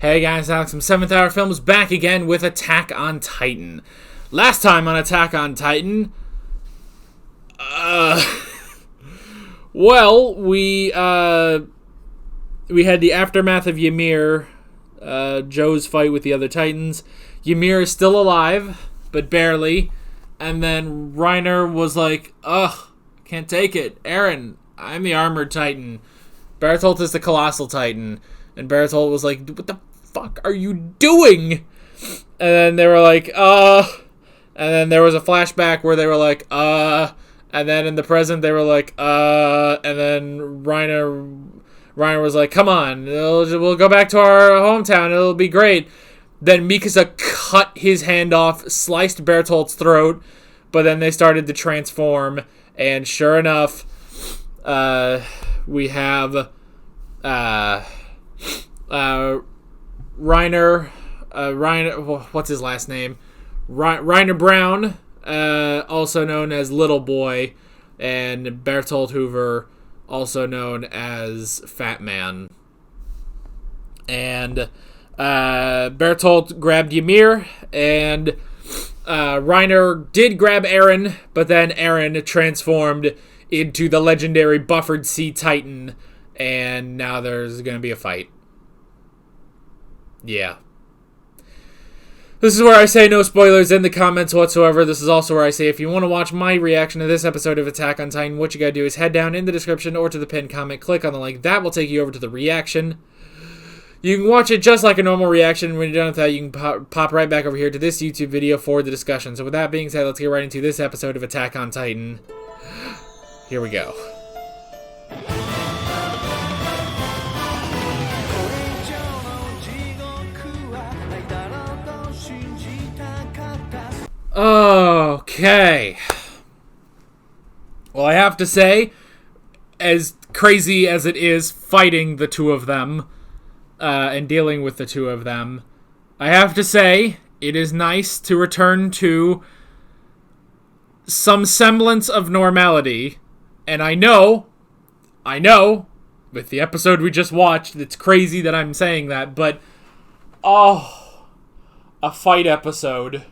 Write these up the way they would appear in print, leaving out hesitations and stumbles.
Hey guys, Alex from 7th Hour Films back again with Attack on Titan. Last time on Attack on Titan, well, we had the aftermath of Ymir, Joe's fight with the other Titans. Ymir is still alive, but barely. And then Reiner was like, ugh, can't take it. Eren, I'm the Armored Titan. Bertolt is the Colossal Titan. And Bertolt was like, what the fuck are you doing? And then they were like, and then there was a flashback where they were like, and then in the present they were like, and then Reiner was like, come on, we'll go back to our hometown, it'll be great. Then Mikasa cut his hand off, sliced Bertolt's throat, but then they started to transform, and sure enough, we have Reiner, what's his last name? Reiner Brown, also known as Little Boy, and Bertolt Hoover, also known as Fat Man. And Bertolt grabbed Ymir, and Reiner did grab Eren, but then Eren transformed into the legendary Bufford C Titan, and now there's going to be a fight. Yeah. This is where I say no spoilers in the comments whatsoever. This is also where I say if you want to watch my reaction to this episode of Attack on Titan, what you gotta do is head down in the description or to the pinned comment, click on the link. That will take you over to the reaction. You can watch it just like a normal reaction. When you're done with that, you can pop right back over here to this YouTube video for the discussion. So with that being said, let's get right into this episode of Attack on Titan. Here we go. Okay. Well, I have to say, as crazy as it is fighting the two of them, and dealing with the two of them, I have to say, it is nice to return to some semblance of normality. And I know, with the episode we just watched, it's crazy that I'm saying that, but, a fight episode.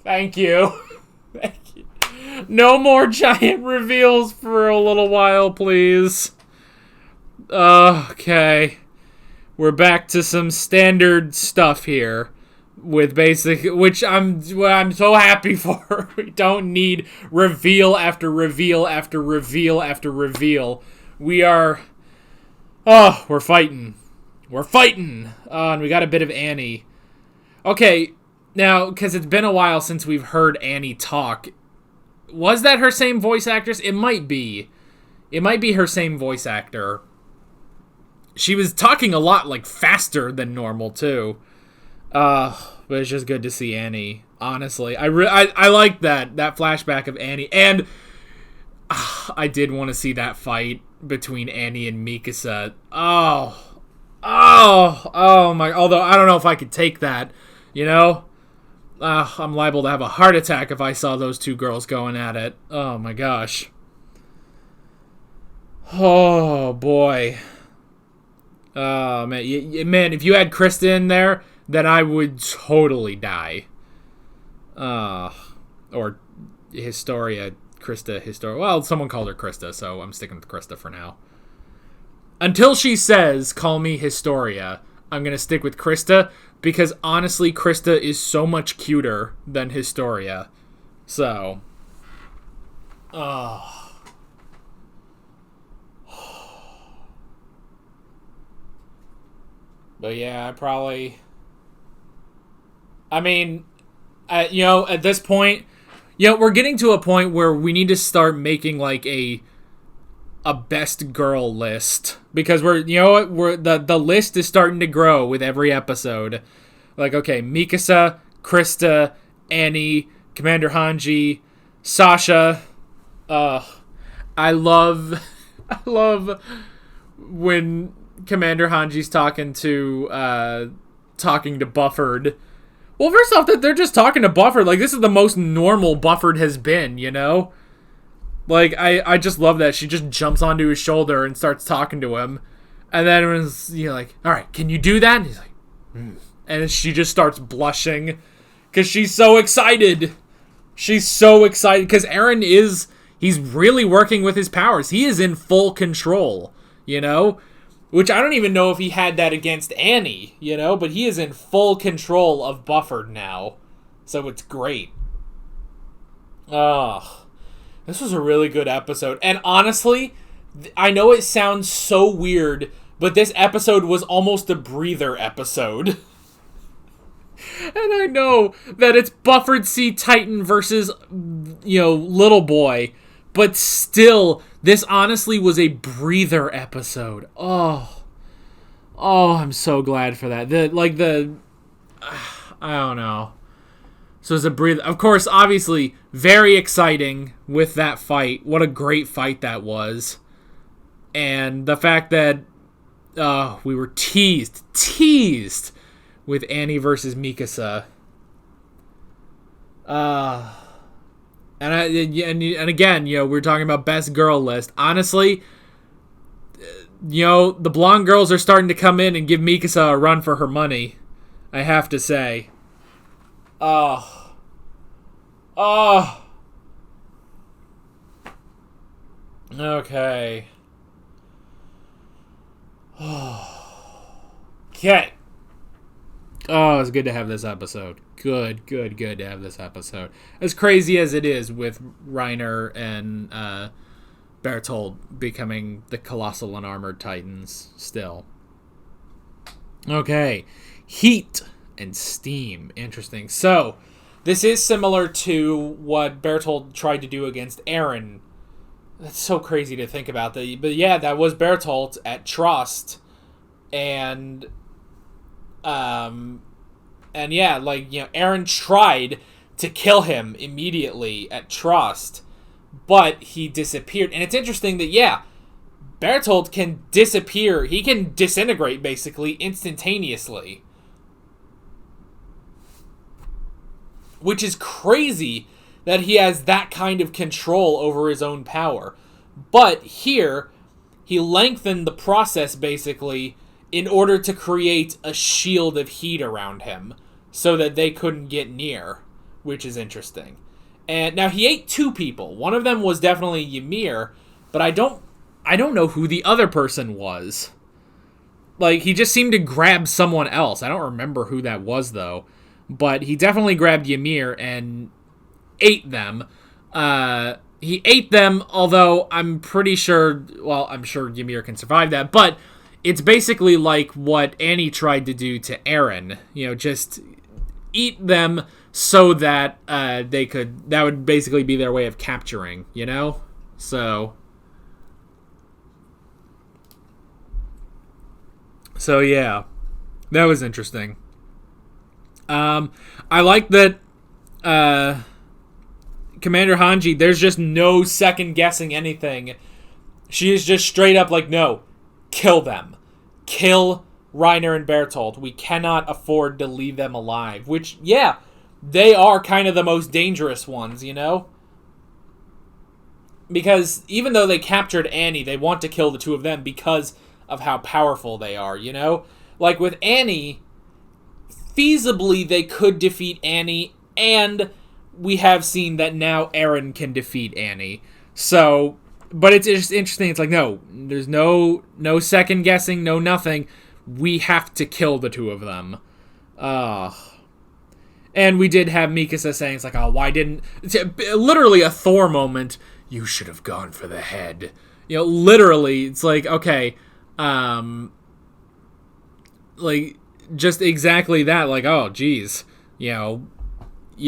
Thank you. Thank you. No more giant reveals for a little while, please. Okay. We're back to some standard stuff here. With basic, which I'm so happy for. We don't need reveal after reveal after reveal after reveal. We're fighting. We're fighting. And we got a bit of Annie. Okay. Now, because it's been a while since we've heard Annie talk, was that her same voice actress? It might be. It might be her same voice actor. She was talking a lot, faster than normal, too. But it's just good to see Annie, honestly. I like that flashback of Annie. And I did want to see that fight between Annie and Mikasa. Oh my. Although, I don't know if I could take that, you know? I'm liable to have a heart attack if I saw those two girls going at it. Oh my gosh. Oh boy. Oh man, if you had Krista in there, then I would totally die. Or Historia, Krista, Historia. Well, someone called her Krista, so I'm sticking with Krista for now. Until she says, call me Historia, I'm going to stick with Krista, because honestly, Krista is so much cuter than Historia. So. But yeah, at this point, we're getting to a point where we need to start making, a best girl list, because the list is starting to grow with every episode. Okay, Mikasa, Krista, Annie, Commander Hanji, Sasha. I love when Commander Hanji's talking to Bufford. Well, first off, that they're just talking to Bufford. This is the most normal Bufford has been, you know? I just love that. She just jumps onto his shoulder and starts talking to him. And then it was, like, all right, can you do that? And he's like, and she just starts blushing because she's so excited. She's so excited because Eren he's really working with his powers. He is in full control, which I don't even know if he had that against Annie, but he is in full control of Bufford now. So it's great. This was a really good episode. And honestly, I know it sounds so weird, but this episode was almost a breather episode. And I know that it's Bufford C. Titan versus, Little Boy. But still, this honestly was a breather episode. Oh, I'm so glad for that. I don't know. So it's a breather. Of course, obviously, very exciting with that fight. What a great fight that was. And the fact that we were teased with Annie versus Mikasa. And again, we're talking about best girl list. Honestly, the blonde girls are starting to come in and give Mikasa a run for her money. I have to say. Okay. Okay. Oh, it's good to have this episode. Good to have this episode. As crazy as it is with Reiner and Bertolt becoming the Colossal and Armored Titans still. Okay. Heat and steam. Interesting. So, this is similar to what Bertolt tried to do against Eren. That's so crazy to think about. But yeah, that was Bertolt at Trust. And yeah, Eren tried to kill him immediately at Trust, but he disappeared. And it's interesting that, yeah, Bertolt can disappear. He can disintegrate, basically, instantaneously. Which is crazy that he has that kind of control over his own power. But here, he lengthened the process, basically, in order to create a shield of heat around him so that they couldn't get near, which is interesting. And now he ate two people. One of them was definitely Ymir, but I don't know who the other person was. Like, he just seemed to grab someone else. I don't remember who that was, though. But he definitely grabbed Ymir and ate them. He ate them, although I'm pretty sure... Well, I'm sure Ymir can survive that, but it's basically like what Annie tried to do to Eren. Just eat them so that they could... That would basically be their way of capturing, So yeah. That was interesting. I like that Commander Hanji, there's just no second guessing anything. She is just straight up like, no, kill them. Kill Reiner and Bertolt. We cannot afford to leave them alive. Which, yeah, they are kind of the most dangerous ones, Because even though they captured Annie, they want to kill the two of them because of how powerful they are, Like with Annie... Feasibly, they could defeat Annie, and we have seen that now Eren can defeat Annie. So, but it's just interesting. It's like, no, there's no second guessing, no nothing. We have to kill the two of them. And we did have Mikasa saying, it's like, oh, why didn't... It's literally a Thor moment. You should have gone for the head. Literally, it's like, okay, like... Just exactly that, like, oh, geez, you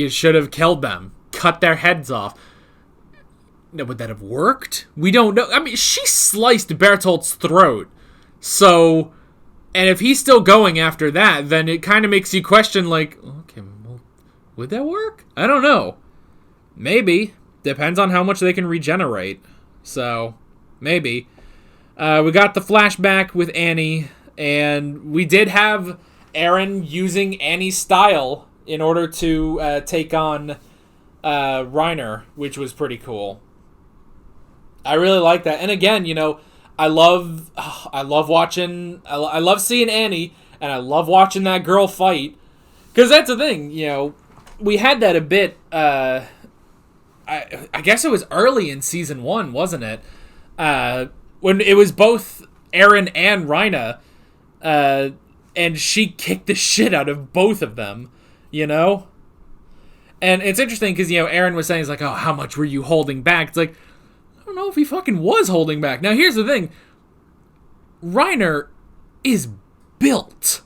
should have killed them, cut their heads off. Now, would that have worked? We don't know. I mean, she sliced Bertolt's throat, so, and if he's still going after that, then it kind of makes you question, like, okay, well, would that work? I don't know. Maybe. Depends on how much they can regenerate. So, maybe. We got the flashback with Annie, and we did have Eren using Annie's style in order to take on Reiner, which was pretty cool. I really like that. And again, I love watching. I love seeing Annie, and I love watching that girl fight. Because that's the thing, we had that a bit. I guess it was early in season 1, wasn't it? When it was both Eren and Rhaina, and she kicked the shit out of both of them, And it's interesting because, Eren was saying, it's like, oh, how much were you holding back? It's like, I don't know if he fucking was holding back. Now, here's the thing. Reiner is built.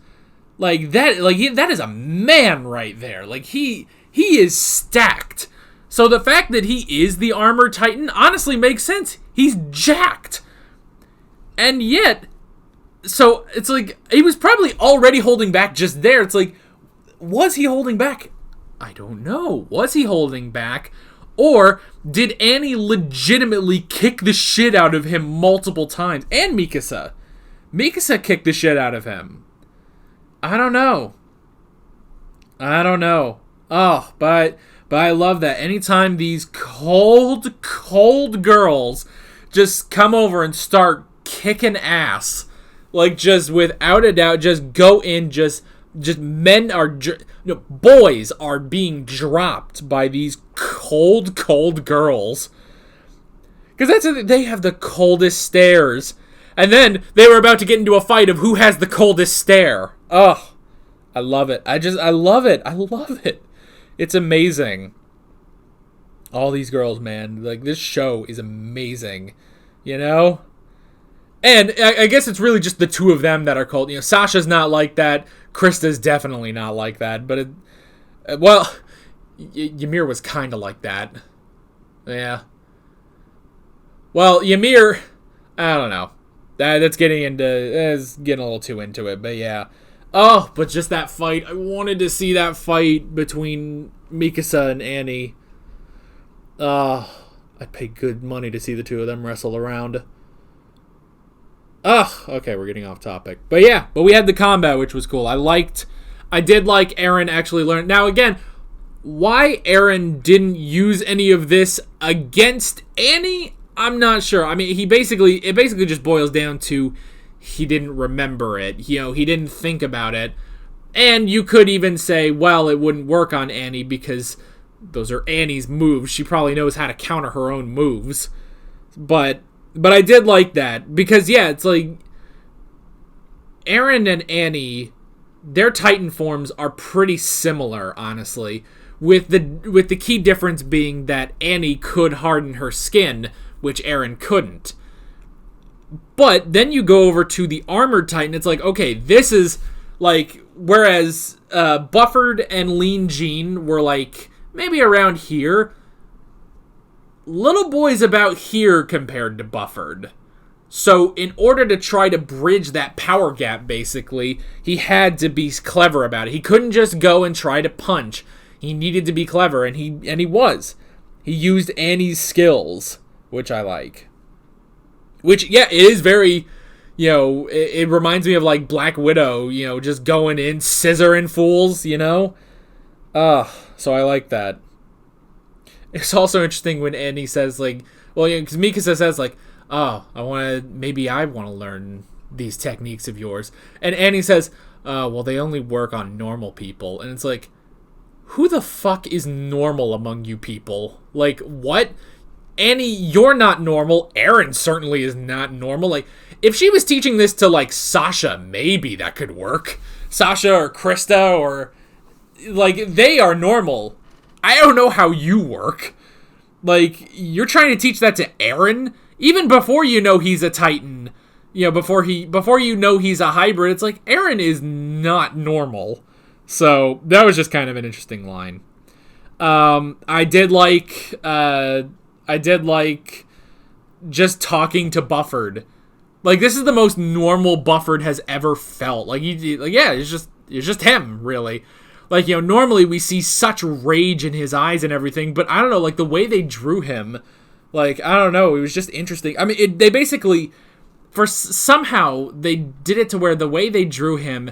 That is a man right there. Like, he is stacked. So the fact that he is the armor titan honestly makes sense. He's jacked. And yet, so it's like, he was probably already holding back just there. It's like, was he holding back? I don't know. Was he holding back? Or did Annie legitimately kick the shit out of him multiple times? And Mikasa. Mikasa kicked the shit out of him. I don't know. Oh, but I love that. Anytime these cold girls just come over and start kicking ass, like, just without a doubt, just go in, just men are, boys are being dropped by these cold girls. Because they have the coldest stares. And then they were about to get into a fight of who has the coldest stare. Oh, I love it. I love it. It's amazing. All these girls, man. Like, this show is amazing. And I guess it's really just the two of them that are cold. Sasha's not like that. Krista's definitely not like that. But, Ymir was kind of like that. Yeah. Well, Ymir, I don't know. That's getting a little too into it, but yeah. Oh, but just that fight. I wanted to see that fight between Mikasa and Annie. I'd pay good money to see the two of them wrestle around. Okay, we're getting off topic. But yeah, we had the combat, which was cool. I did like Eren actually learn. Now again, why Eren didn't use any of this against Annie, I'm not sure. I mean, it basically just boils down to he didn't remember it. He didn't think about it. And you could even say, well, it wouldn't work on Annie because those are Annie's moves. She probably knows how to counter her own moves. But I did like that because, yeah, it's like Eren and Annie, their Titan forms are pretty similar, honestly, with the key difference being that Annie could harden her skin, which Eren couldn't. But then you go over to the Armored Titan, it's like, okay, this is like, whereas Bufford and Lean Jean were like maybe around here, Little Boy's about here compared to Bufford. So in order to try to bridge that power gap, basically, he had to be clever about it. He couldn't just go and try to punch. He needed to be clever, and he was. He used Annie's skills, which I like. Which, yeah, it is very, it reminds me of, like, Black Widow, just going in, scissoring fools, So I like that. It's also interesting when Annie says, like, well, because Mikasa says, like, oh, maybe I want to learn these techniques of yours. And Annie says, well, they only work on normal people. And it's like, who the fuck is normal among you people? Like, what? Annie, you're not normal. Eren certainly is not normal. Like, if she was teaching this to, like, Sasha, maybe that could work. Sasha or Krista or, like, they are normal. I don't know how you work. Like, you're trying to teach that to Eren? Even before you know he's a Titan, before you know he's a hybrid, it's like, Eren is not normal. So, that was just kind of an interesting line. I did like just talking to Bufford. Like, this is the most normal Bufford has ever felt. It's just him, really. Like, normally we see such rage in his eyes and everything, but I don't know, like, the way they drew him, like, I don't know, it was just interesting. I mean, they basically, somehow, they did it to where the way they drew him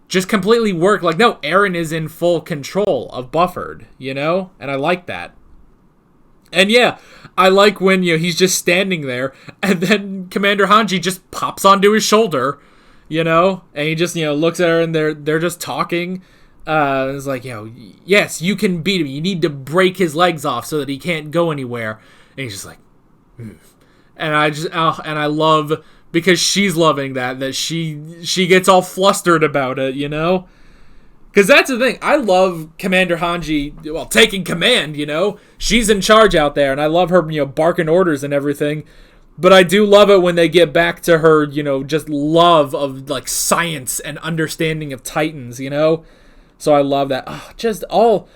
just completely worked. Like, no, Eren is in full control of Bufford, And I like that. And yeah, I like when, he's just standing there, and then then Commander Hanji just pops onto his shoulder, you know, and he just, you know, looks at her, and they're just talking. It's like, you know, yes, you can beat him. You need to break his legs off so that he can't go anywhere. And he's just like, and I love, because she's loving that she gets all flustered about it, you know. Because that's the thing. I love Commander Hanji, well, taking command, you know. She's in charge out there, and I love her, you know, barking orders and everything. But I do love it when they get back to her, you know, just love of, like, science and understanding of Titans, you know. So I love that. Oh, just all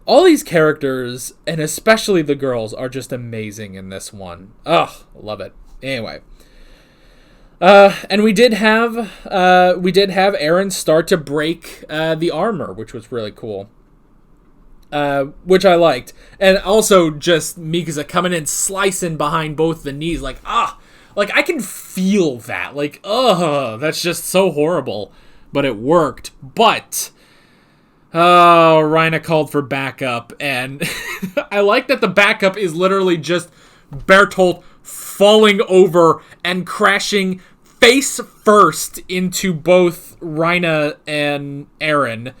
these characters, and especially the girls, are just amazing in this one. Oh, love it. Anyway. And we did have Eren start to break the armor, which was really cool. Which I liked. And also just Mikasa coming in, slicing behind both the knees, like I can feel that. Like, that's just so horrible. But it worked. But Reina called for backup, and I like that the backup is literally just Bertolt falling over and crashing face first into both Reina and Eren.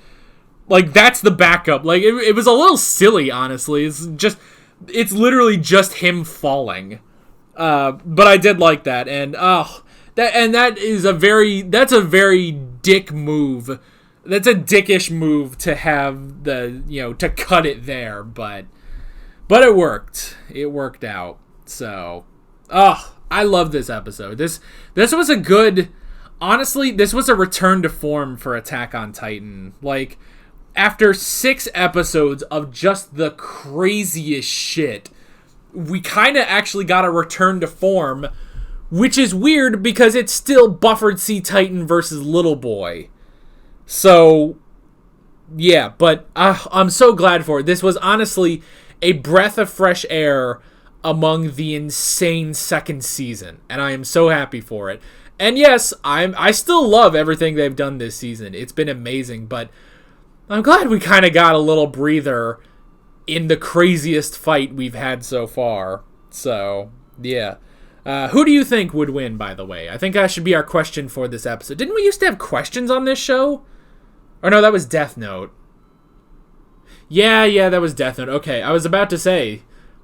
Like, that's the backup. Like, it was a little silly, honestly. It's literally just him falling. But I did like that, and that's a very dick move. That's a dickish move to have to cut it there, but it worked. It worked out. So, I love this episode. This was a good, honestly, this was a return to form for Attack on Titan. Like, after 6 episodes of just the craziest shit, we kind of actually got a return to form, which is weird because it's still Bufford C Titan versus Little Boy. So, yeah, but I'm so glad for it. This was honestly a breath of fresh air among the insane second season, and I am so happy for it. And yes, I still love everything they've done this season. It's been amazing, but I'm glad we kind of got a little breather in the craziest fight we've had so far. So, yeah. Who do you think would win, by the way? I think that should be our question for this episode. Didn't we used to have questions on this show? Or no, that was Death Note. Yeah, that was Death Note. Okay, I was about to say,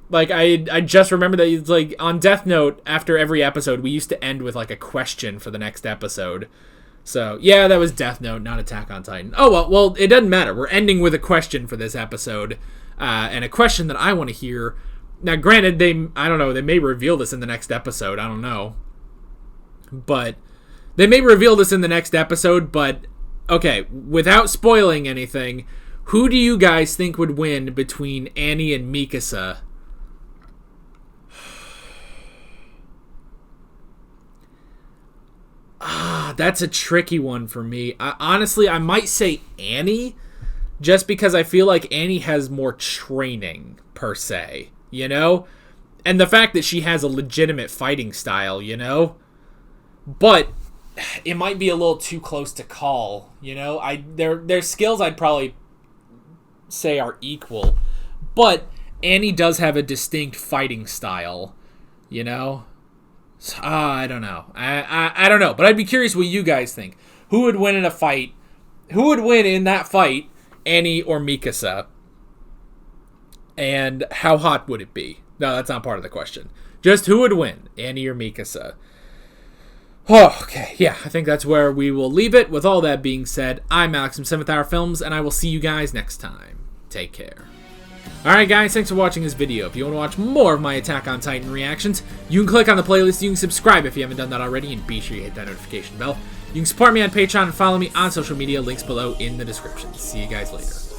like, I just remember that it's like on Death Note, after every episode, we used to end with like a question for the next episode. So, yeah, that was Death Note, not Attack on Titan. Oh, well, it doesn't matter. We're ending with a question for this episode, and a question that I want to hear. Now, granted, I don't know, they may reveal this in the next episode. I don't know. But they may reveal this in the next episode, but okay, without spoiling anything, who do you guys think would win between Annie and Mikasa? That's a tricky one for me. Honestly, I might say Annie, just because I feel like Annie has more training, per se, you know? And the fact that she has a legitimate fighting style, you know? But it might be a little too close to call, you know? Their skills I'd probably say are equal, but Annie does have a distinct fighting style, you know? I don't know. I don't know, but I'd be curious what you guys think. Who would win in a fight? Who would win in that fight, Annie or Mikasa? And how hot would it be? No, that's not part of the question. Just who would win, Annie or Mikasa? Oh, okay, yeah, I think that's where we will leave it. With all that being said, I'm Alex from 7th Hour Films, and I will see you guys next time. Take care. Alright guys, thanks for watching this video. If you want to watch more of my Attack on Titan reactions, you can click on the playlist, you can subscribe if you haven't done that already, and be sure you hit that notification bell. You can support me on Patreon and follow me on social media, links below in the description. See you guys later.